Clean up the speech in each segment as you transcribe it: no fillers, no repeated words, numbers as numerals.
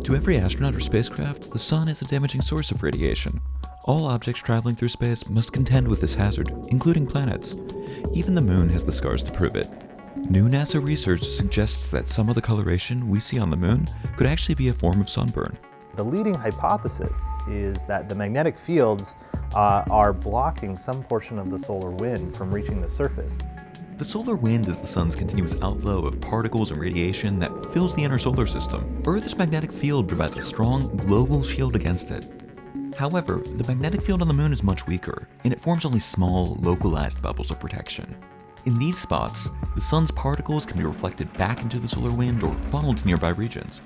To every astronaut or spacecraft, the sun is a damaging source of radiation. All objects traveling through space must contend with this hazard, including planets. Even the moon has the scars to prove it. New NASA research suggests that some of the coloration we see on the moon could actually be a form of sunburn. The leading hypothesis is that the magnetic fields are blocking some portion of the solar wind from reaching the surface. The solar wind is the sun's continuous outflow of particles and radiation that fills the inner solar system. Earth's magnetic field provides a strong global shield against it. However, the magnetic field on the moon is much weaker, and it forms only small, localized bubbles of protection. In these spots, the sun's particles can be reflected back into the solar wind or funneled to nearby regions.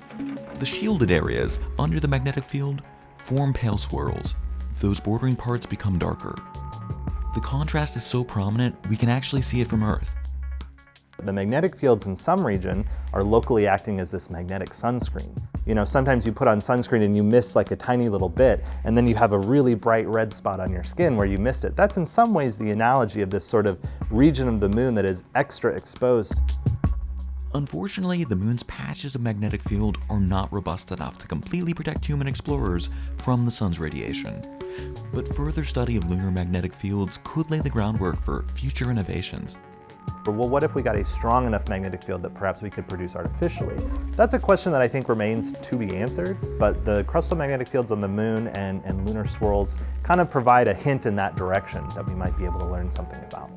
The shielded areas under the magnetic field form pale swirls. Those bordering parts become darker. The contrast is so prominent, we can actually see it from Earth. The magnetic fields in some region are locally acting as this magnetic sunscreen. You know, sometimes you put on sunscreen and you miss like a tiny little bit, and then you have a really bright red spot on your skin where you missed it. That's in some ways the analogy of this sort of region of the moon that is extra exposed. Unfortunately, the moon's patches of magnetic field are not robust enough to completely protect human explorers from the sun's radiation. But further study of lunar magnetic fields could lay the groundwork for future innovations. Well, what if we got a strong enough magnetic field that perhaps we could produce artificially? That's a question that I think remains to be answered, but the crustal magnetic fields on the moon and lunar swirls kind of provide a hint in that direction that we might be able to learn something about.